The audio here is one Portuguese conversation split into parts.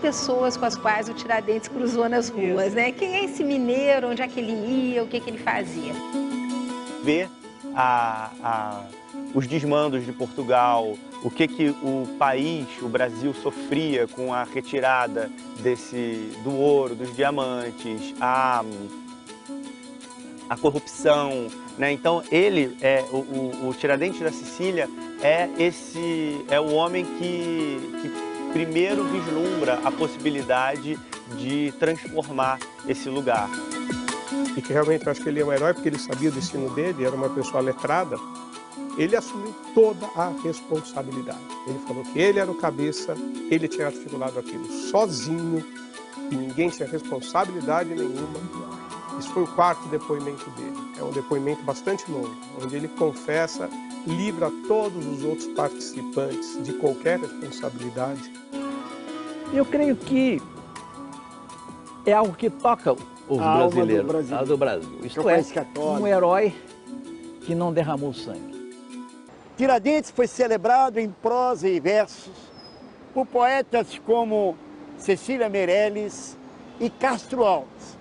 pessoas com as quais o Tiradentes cruzou nas ruas, né? Quem é esse mineiro, onde é que ele ia, o que ele fazia? Ver os desmandos de Portugal, o que o país, o Brasil, sofria com a retirada do ouro, dos diamantes, a corrupção, né? Então ele, o Tiradentes da Sicília, é o homem que primeiro vislumbra a possibilidade de transformar esse lugar. E que realmente eu acho que ele é um herói porque ele sabia o destino dele, era uma pessoa letrada. Ele assumiu toda a responsabilidade. Ele falou que ele era o cabeça, ele tinha articulado aquilo sozinho e ninguém tinha responsabilidade nenhuma. Esse foi o quarto depoimento dele. É um depoimento bastante longo, onde ele confessa, livra todos os outros participantes de qualquer responsabilidade. Eu creio que é algo que toca os brasileiros, a do Brasil. Isto é, um herói que não derramou sangue. Tiradentes foi celebrado em prosa e versos por poetas como Cecília Meirelles e Castro Alves,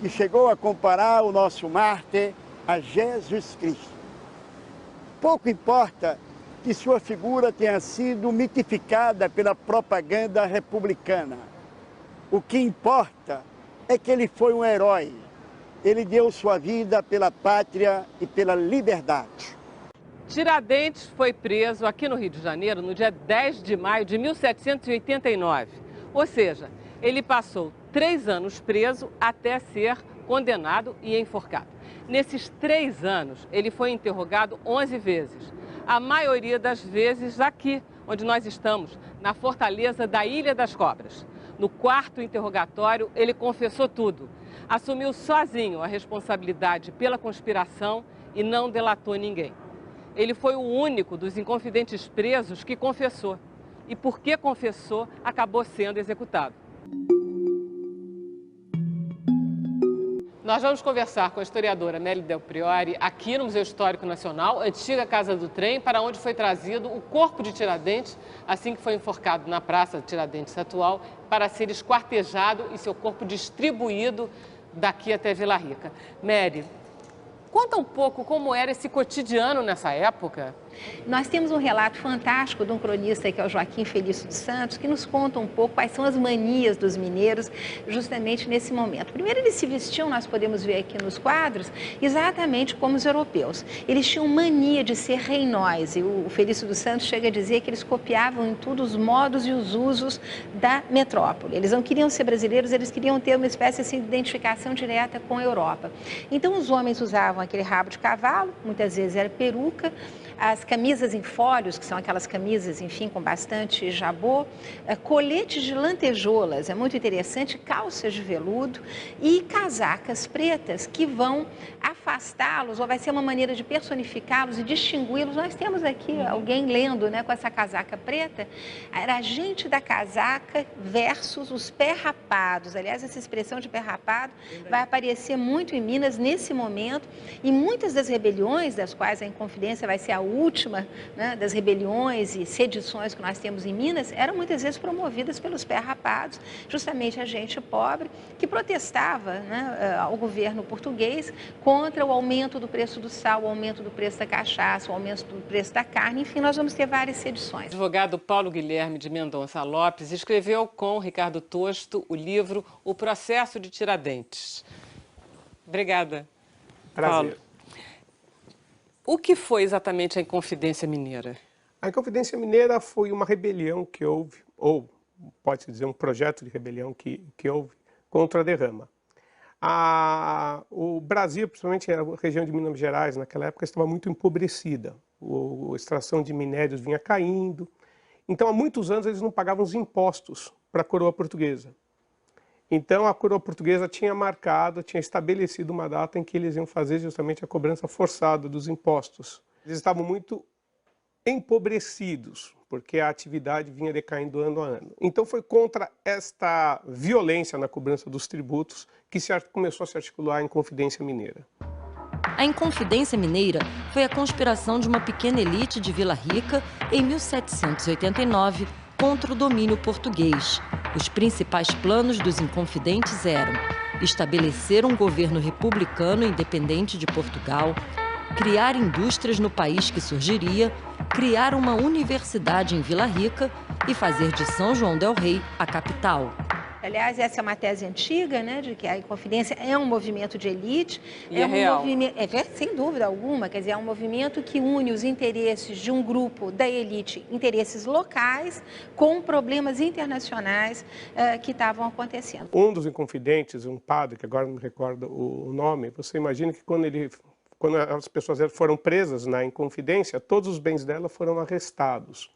que chegou a comparar o nosso mártir a Jesus Cristo. Pouco importa que sua figura tenha sido mitificada pela propaganda republicana. O que importa é que ele foi um herói. Ele deu sua vida pela pátria e pela liberdade. Tiradentes foi preso aqui no Rio de Janeiro no dia 10 de maio de 1789. Ou seja, ele passou 3 anos preso até ser condenado e enforcado. Nesses 3 anos, ele foi interrogado 11 vezes. A maioria das vezes aqui, onde nós estamos, na fortaleza da Ilha das Cobras. No 4º interrogatório, ele confessou tudo. Assumiu sozinho a responsabilidade pela conspiração e não delatou ninguém. Ele foi o único dos inconfidentes presos que confessou. E porque confessou, acabou sendo executado. Nós vamos conversar com a historiadora Nelly Del Priore aqui no Museu Histórico Nacional, antiga Casa do Trem, para onde foi trazido o corpo de Tiradentes, assim que foi enforcado na Praça de Tiradentes atual, para ser esquartejado e seu corpo distribuído daqui até Vila Rica. Mary, conta um pouco como era esse cotidiano nessa época. Nós temos um relato fantástico de um cronista, que é o Joaquim Felício dos Santos, que nos conta um pouco quais são as manias dos mineiros justamente nesse momento. Primeiro, eles se vestiam, nós podemos ver aqui nos quadros, exatamente como os europeus. Eles tinham mania de ser reinóis, e o Felício dos Santos chega a dizer que eles copiavam em tudo os modos e os usos da metrópole. Eles não queriam ser brasileiros, eles queriam ter uma espécie assim, de identificação direta com a Europa. Então, os homens usavam aquele rabo de cavalo, muitas vezes era peruca, as camisas em folhos, que são aquelas camisas, enfim, com bastante jabô, coletes de lantejoulas, é muito interessante, calças de veludo e casacas pretas que vão afastá-los, ou vai ser uma maneira de personificá-los e distingui-los. Nós temos aqui alguém lendo, né, com essa casaca preta, era a gente da casaca versus os pé rapados. Aliás, essa expressão de pé rapado vai aparecer muito em Minas nesse momento, e muitas das rebeliões, das quais a Inconfidência vai ser a última, né, das rebeliões e sedições que nós temos em Minas, eram muitas vezes promovidas pelos pé rapados, justamente a gente pobre que protestava, né, ao governo português contra o aumento do preço do sal, o aumento do preço da cachaça, o aumento do preço da carne, enfim, nós vamos ter várias sedições. O advogado Paulo Guilherme de Mendonça Lopes escreveu com Ricardo Tosto o livro O Processo de Tiradentes. Obrigada, Prazer. Paulo. O que foi exatamente a Inconfidência Mineira? A Inconfidência Mineira foi uma rebelião que houve, ou pode-se dizer um projeto de rebelião que houve contra a derrama. O Brasil, principalmente a região de Minas Gerais, naquela época estava muito empobrecida. A extração de minérios vinha caindo. Então, há muitos anos, eles não pagavam os impostos para a coroa portuguesa. Então, a coroa portuguesa tinha estabelecido uma data em que eles iam fazer justamente a cobrança forçada dos impostos. Eles estavam muito empobrecidos, porque a atividade vinha decaindo ano a ano. Então, foi contra esta violência na cobrança dos tributos que começou a se articular a Inconfidência Mineira. A Inconfidência Mineira foi a conspiração de uma pequena elite de Vila Rica em 1789 contra o domínio português. Os principais planos dos Inconfidentes eram estabelecer um governo republicano independente de Portugal, criar indústrias no país que surgiria, criar uma universidade em Vila Rica e fazer de São João del Rei a capital. Aliás, essa é uma tese antiga, né, de que a Inconfidência é um movimento de elite. E é real. Sem dúvida alguma, quer dizer, é um movimento que une os interesses de um grupo da elite, interesses locais, com problemas internacionais que estavam acontecendo. Um dos Inconfidentes, um padre, que agora não me recordo o nome, você imagina que quando as pessoas foram presas na Inconfidência, todos os bens dela foram arrestados.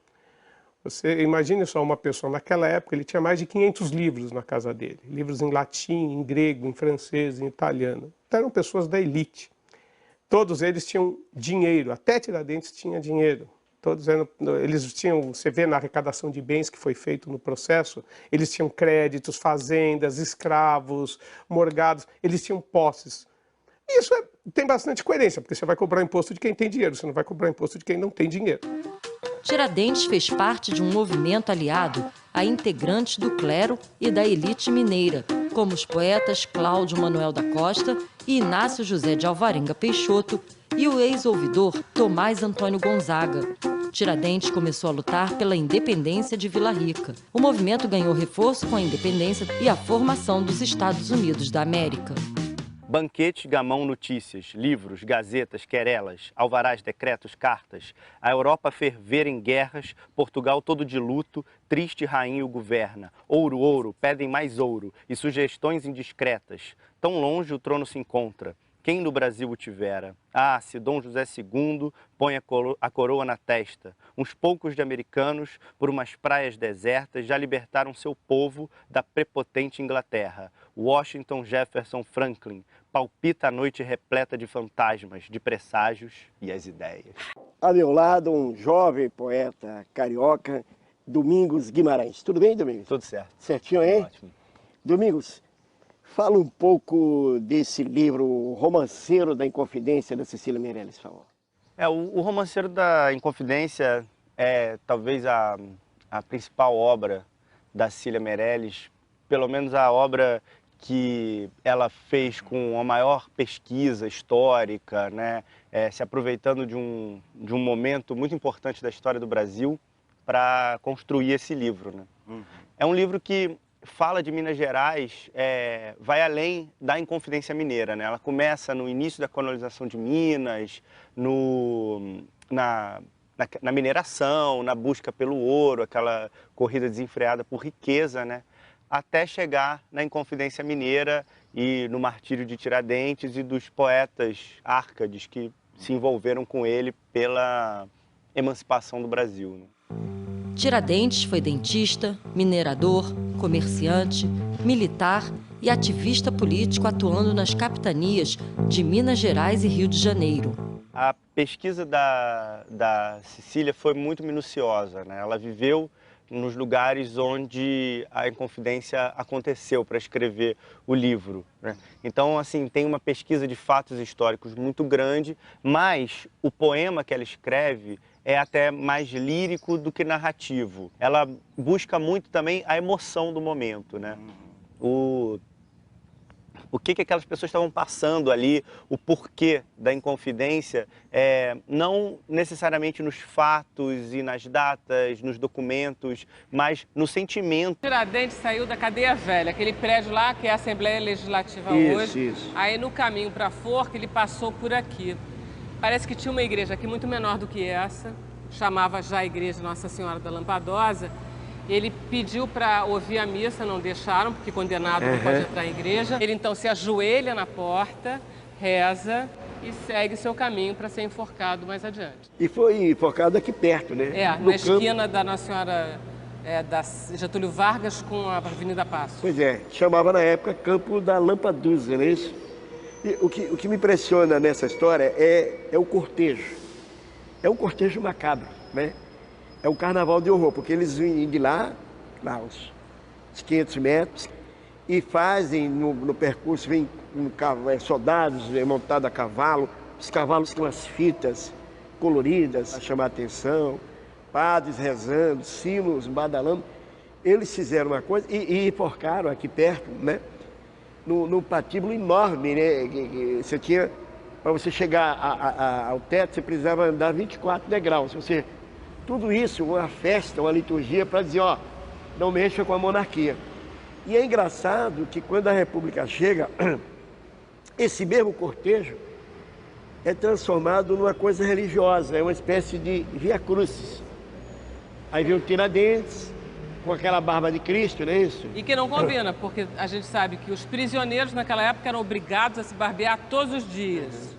Você imagine só uma pessoa, naquela época ele tinha mais de 500 livros na casa dele, livros em latim, em grego, em francês, em italiano. Então eram pessoas da elite. Todos eles tinham dinheiro, até Tiradentes tinha dinheiro. Eles tinham, você vê na arrecadação de bens que foi feito no processo, eles tinham créditos, fazendas, escravos, morgados, eles tinham posses. Isso tem bastante coerência, porque você vai cobrar imposto de quem tem dinheiro, você não vai cobrar imposto de quem não tem dinheiro. Tiradentes fez parte de um movimento aliado a integrantes do clero e da elite mineira, como os poetas Cláudio Manuel da Costa e Inácio José de Alvarenga Peixoto e o ex-ouvidor Tomás Antônio Gonzaga. Tiradentes começou a lutar pela independência de Vila Rica. O movimento ganhou reforço com a independência e a formação dos Estados Unidos da América. Banquetes, gamão, notícias, livros, gazetas, querelas, alvarás, decretos, cartas. A Europa ferver em guerras, Portugal todo de luto, triste rainha o governa. Ouro, ouro, pedem mais ouro, e sugestões indiscretas. Tão longe o trono se encontra. Quem no Brasil o tivera? Ah, se Dom José II põe a coroa na testa. Uns poucos de americanos, por umas praias desertas, já libertaram seu povo da prepotente Inglaterra. Washington, Jefferson, Franklin, palpita a noite repleta de fantasmas, de presságios e as ideias. A meu lado, um jovem poeta carioca, Domingos Guimarães. Tudo bem, Domingos? Tudo certo. Certinho, hein? Ótimo. Domingos, fala um pouco desse livro, O Romanceiro da Inconfidência, da Cecília Meirelles, por favor. O Romanceiro da Inconfidência é talvez a principal obra da Cecília Meirelles, pelo menos a obra que ela fez com a maior pesquisa histórica, né? Se aproveitando de um momento muito importante da história do Brasil para construir esse livro, né? Uhum. É um livro que fala de Minas Gerais, vai além da Inconfidência Mineira, né? Ela começa no início da colonização de Minas, na mineração, na busca pelo ouro, aquela corrida desenfreada por riqueza, né? Até chegar na Inconfidência Mineira e no martírio de Tiradentes e dos poetas árcades que se envolveram com ele pela emancipação do Brasil, né? Tiradentes foi dentista, minerador, comerciante, militar e ativista político atuando nas capitanias de Minas Gerais e Rio de Janeiro. A pesquisa da Cecília foi muito minuciosa, né? Ela viveu nos lugares onde a Inconfidência aconteceu para escrever o livro, né? Então, assim, tem uma pesquisa de fatos históricos muito grande, mas o poema que ela escreve é até mais lírico do que narrativo. Ela busca muito também a emoção do momento, né? O que aquelas pessoas estavam passando ali, o porquê da Inconfidência, não necessariamente nos fatos e nas datas, nos documentos, mas no sentimento. Tiradentes saiu da Cadeia Velha, aquele prédio lá que é a Assembleia Legislativa hoje. Isso. Aí no caminho para a Forca ele passou por aqui. Parece que tinha uma igreja aqui muito menor do que essa, chamava já a Igreja Nossa Senhora da Lampadosa. Ele pediu para ouvir a missa, não deixaram, porque condenado não pode entrar em igreja. Ele então se ajoelha na porta, reza e segue seu caminho para ser enforcado mais adiante. E foi enforcado aqui perto, né? Na esquina da Nossa Senhora da Getúlio Vargas com a Avenida Passo. Pois é, chamava na época Campo da Lampadosa, não é isso? E o que me impressiona nessa história é o cortejo. É um cortejo macabro, né? É um carnaval de horror, porque eles vêm de lá os 500 metros, e fazem no percurso, vem soldados montados a cavalo, os cavalos com as fitas coloridas, para chamar a atenção, padres rezando, sinos badalando, eles fizeram uma coisa e enforcaram aqui perto, né? Num patíbulo enorme, né? Você tinha, para você chegar ao teto, você precisava andar 24 degraus. Tudo isso, uma festa, uma liturgia para dizer, ó, não mexa com a monarquia. E é engraçado que quando a República chega, esse mesmo cortejo é transformado numa coisa religiosa, é uma espécie de Via Crucis. Aí vem o Tiradentes, com aquela barba de Cristo, não é isso? E que não combina, porque a gente sabe que os prisioneiros naquela época eram obrigados a se barbear todos os dias.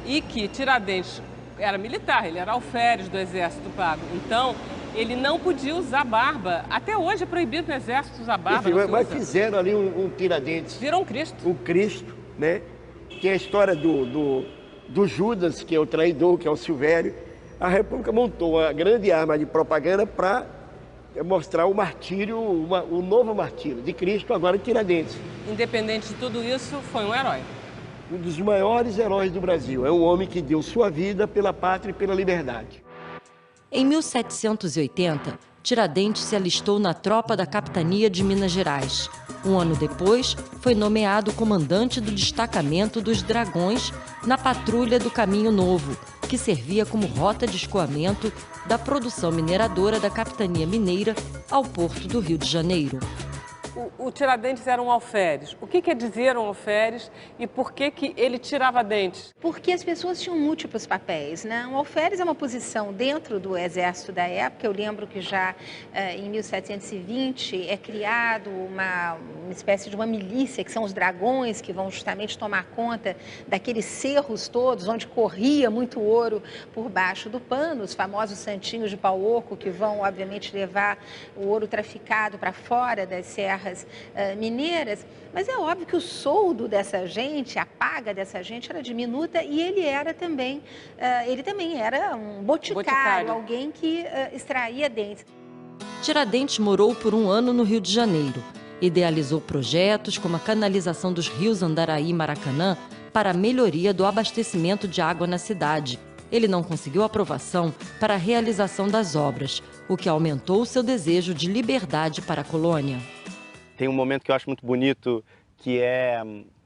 E que Tiradentes era militar, ele era alferes do Exército Pago. Então, ele não podia usar barba. Até hoje é proibido no Exército usar barba. Enfim, mas fizeram ali um Tiradentes. Virou um Cristo. Um Cristo, né? Tem a história do Judas, que é o traidor, que é o Silvério. A República montou uma grande arma de propaganda para mostrar o martírio, o novo martírio de Cristo, agora em Tiradentes. Independente de tudo isso, foi um herói. Um dos maiores heróis do Brasil. É um homem que deu sua vida pela pátria e pela liberdade. Em 1780, Tiradentes se alistou na tropa da Capitania de Minas Gerais. Um ano depois, foi nomeado comandante do destacamento dos Dragões na Patrulha do Caminho Novo, que servia como rota de escoamento da produção mineradora da Capitania Mineira ao Porto do Rio de Janeiro. O Tiradentes era um alferes. O que quer dizer um alferes e por que ele tirava dentes? Porque as pessoas tinham múltiplos papéis, né? Um alferes é uma posição dentro do exército da época. Eu lembro que já em 1720 é criado uma espécie de uma milícia, que são os dragões, que vão justamente tomar conta daqueles cerros todos, onde corria muito ouro por baixo do pano, os famosos santinhos de pau oco, que vão, obviamente, levar o ouro traficado para fora das serras mineiras, mas é óbvio que o soldo dessa gente, a paga dessa gente era diminuta e ele também era um boticário, alguém que extraía dentes. Tiradentes morou por um ano no Rio de Janeiro. Idealizou projetos como a canalização dos rios Andaraí e Maracanã para a melhoria do abastecimento de água na cidade. Ele não conseguiu aprovação para a realização das obras, o que aumentou seu desejo de liberdade para a colônia. Tem um momento que eu acho muito bonito, que é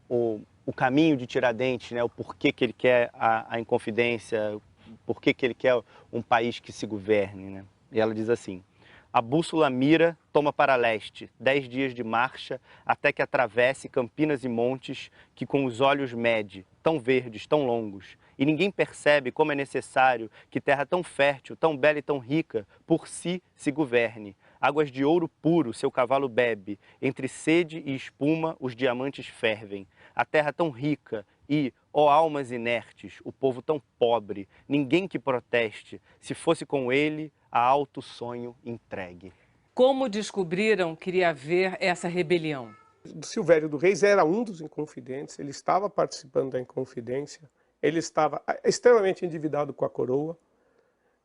o caminho de Tiradentes, né? O porquê que ele quer a Inconfidência, porquê que ele quer um país que se governe, né? E ela diz assim: a bússola mira, toma para leste, 10 dias de marcha, até que atravesse campinas e montes que com os olhos mede, tão verdes, tão longos. E ninguém percebe como é necessário que terra tão fértil, tão bela e tão rica, por si se governe. Águas de ouro puro seu cavalo bebe, entre sede e espuma os diamantes fervem. A terra tão rica e, ó almas inertes, o povo tão pobre, ninguém que proteste, se fosse com ele, a alto sonho entregue. Como descobriram que iria haver essa rebelião? Silvério do Reis era um dos Inconfidentes, ele estava participando da Inconfidência, ele estava extremamente endividado com a coroa.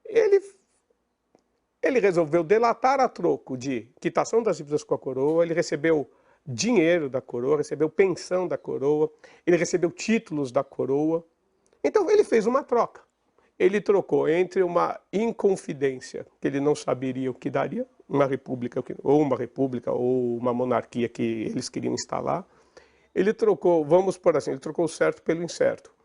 Ele resolveu delatar a troco de quitação das dívidas com a coroa, ele recebeu dinheiro da coroa, recebeu pensão da coroa, ele recebeu títulos da coroa. Então ele fez uma troca. Ele trocou entre uma inconfidência, que ele não saberia o que daria, uma república ou uma monarquia que eles queriam instalar. Ele trocou, vamos por assim, ele trocou o certo pelo incerto.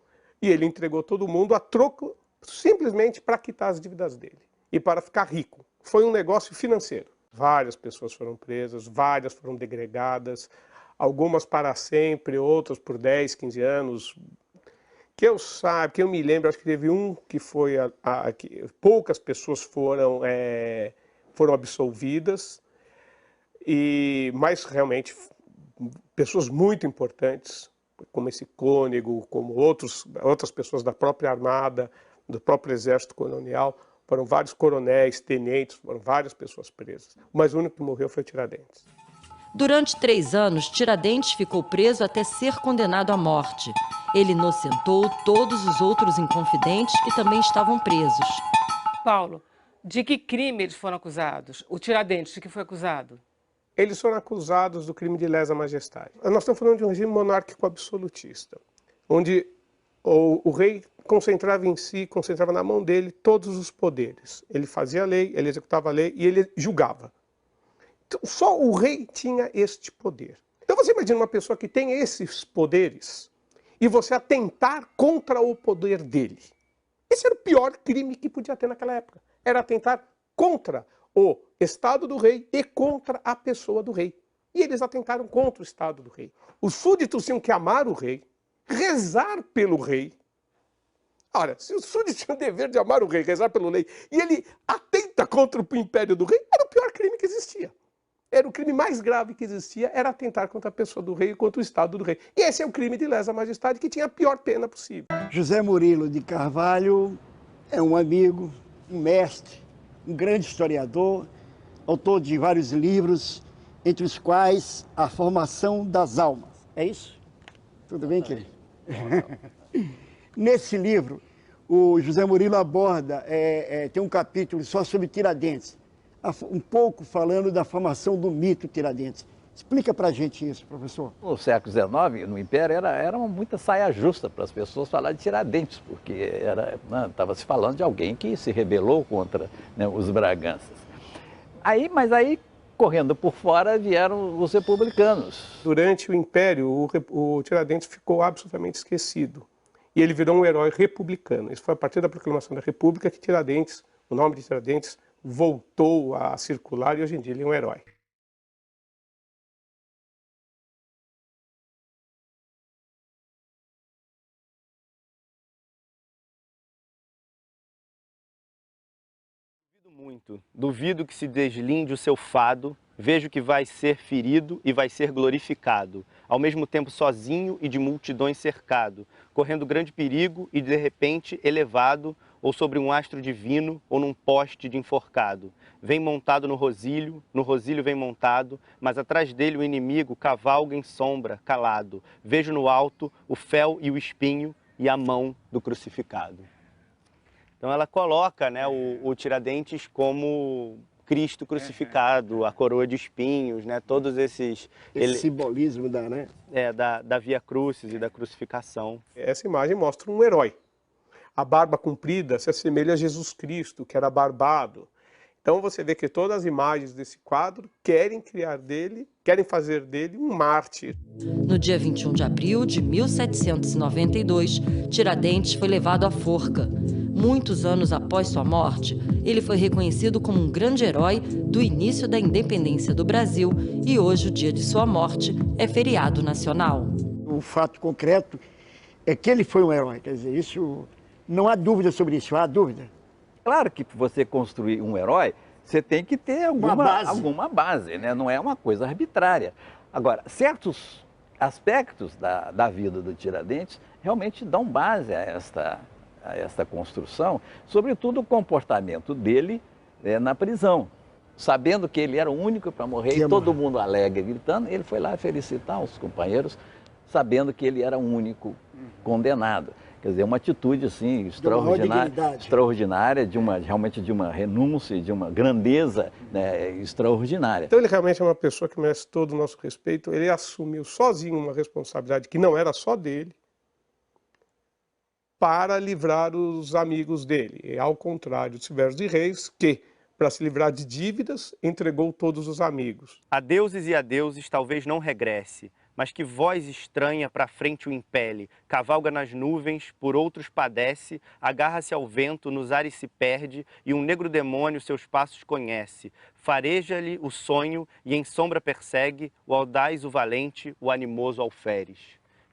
E ele entregou todo mundo a troco simplesmente para quitar as dívidas dele e para ficar rico. Foi um negócio financeiro. Várias pessoas foram presas, várias foram degregadas, algumas para sempre, outras por 10, 15 anos. Que eu me lembro, acho que teve um que foi, que poucas pessoas foram absolvidas, mas realmente pessoas muito importantes, como esse cônego, como outras pessoas da própria armada, do próprio exército colonial, foram vários coronéis, tenentes, foram várias pessoas presas. Mas o único que morreu foi Tiradentes. Durante 3 anos, Tiradentes ficou preso até ser condenado à morte. Ele inocentou todos os outros inconfidentes que também estavam presos. Paulo, de que crime eles foram acusados? O Tiradentes, de que foi acusado? Eles foram acusados do crime de lesa majestade. Nós estamos falando de um regime monárquico absolutista, onde o rei concentrava em si, concentrava na mão dele todos os poderes. Ele fazia a lei, ele executava a lei e ele julgava. Então, só o rei tinha este poder. Então você imagina uma pessoa que tem esses poderes e você atentar contra o poder dele. Esse era o pior crime que podia ter naquela época. Era atentar contra o Estado do rei e contra a pessoa do rei. E eles atentaram contra o Estado do rei. Os súditos tinham que amar o rei, rezar pelo rei. Ora, se os súditos tinham o dever de amar o rei, rezar pelo rei, e ele atenta contra o império do rei, era o pior crime que existia. Era o crime mais grave que existia, era atentar contra a pessoa do rei e contra o Estado do rei. E esse é o crime de lesa majestade, que tinha a pior pena possível. José Murilo de Carvalho é um amigo, um mestre, um grande historiador, autor de vários livros, entre os quais A Formação das Almas. É isso? Tudo bem, querido? Nesse livro, o José Murilo aborda, tem um capítulo só sobre Tiradentes, um pouco falando da formação do mito Tiradentes. Explica pra gente isso, professor. No século XIX, no Império, era uma muita saia justa para as pessoas falar de Tiradentes, porque estava se falando de alguém que se rebelou contra, né, os Braganças. Mas aí, correndo por fora, vieram os republicanos. Durante o Império, o Tiradentes ficou absolutamente esquecido. E ele virou um herói republicano. Isso foi a partir da proclamação da República que Tiradentes, o nome de Tiradentes, voltou a circular e hoje em dia ele é um herói. Duvido que se deslinde o seu fado, vejo que vai ser ferido e vai ser glorificado, ao mesmo tempo sozinho e de multidões cercado, correndo grande perigo e de repente elevado, ou sobre um astro divino, ou num poste de enforcado. Vem montado no rosílio vem montado, mas atrás dele o inimigo cavalga em sombra, calado. Vejo no alto o fel e o espinho e a mão do crucificado. Então ela coloca, né, o Tiradentes como Cristo crucificado, a coroa de espinhos, né, todos esses... Esse simbolismo da Via Crucis e da crucificação. Essa imagem mostra um herói. A barba comprida se assemelha a Jesus Cristo, que era barbado. Então você vê que todas as imagens desse quadro querem fazer dele um mártir. No dia 21 de abril de 1792, Tiradentes foi levado à forca. Muitos anos após sua morte, ele foi reconhecido como um grande herói do início da independência do Brasil e hoje, o dia de sua morte, é feriado nacional. O fato concreto é que ele foi um herói, quer dizer, isso não há dúvida sobre isso, há dúvida. Claro que para você construir um herói, você tem que ter alguma base, né? Não é uma coisa arbitrária. Agora, certos aspectos da vida do Tiradentes realmente dão base a esta construção, sobretudo o comportamento dele na prisão. Sabendo que ele era o único para morrer e todo mundo alegre, gritando, ele foi lá felicitar os companheiros, sabendo que ele era o único condenado. Quer dizer, uma atitude assim, extraordinária, realmente de uma renúncia, de uma grandeza, né, extraordinária. Então ele realmente é uma pessoa que merece todo o nosso respeito. Ele assumiu sozinho uma responsabilidade que não era só dele, para livrar os amigos dele. E ao contrário de Severo de Reis, que, para se livrar de dívidas, entregou todos os amigos. A deuses e a deuses talvez não regresse, mas que voz estranha para frente o impele, cavalga nas nuvens, por outros padece, agarra-se ao vento, nos ares se perde, e um negro demônio seus passos conhece. Fareja-lhe o sonho e em sombra persegue, o audaz, o valente, o animoso alferes.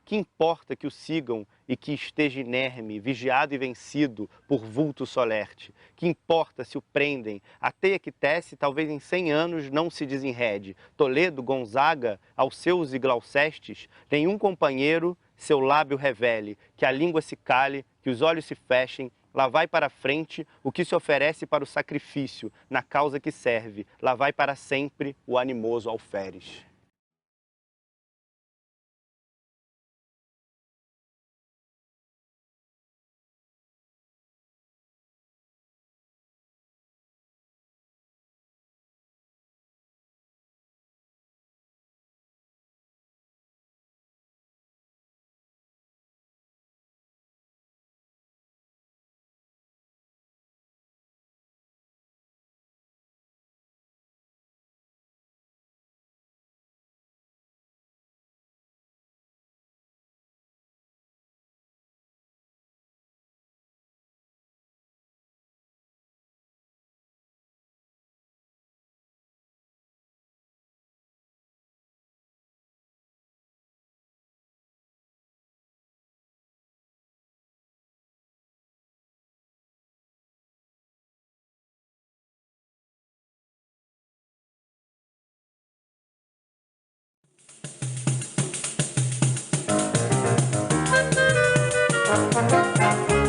Que importa que o sigam e que esteja inerme, vigiado e vencido por vulto solerte? Que importa se o prendem? A teia que tece, talvez em 100 anos não se desenrede. Toledo, Gonzaga, aos seus e Glaucestes, nenhum companheiro seu lábio revele. Que a língua se cale, que os olhos se fechem. Lá vai para a frente o que se oferece para o sacrifício, na causa que serve. Lá vai para sempre o animoso alferes. Música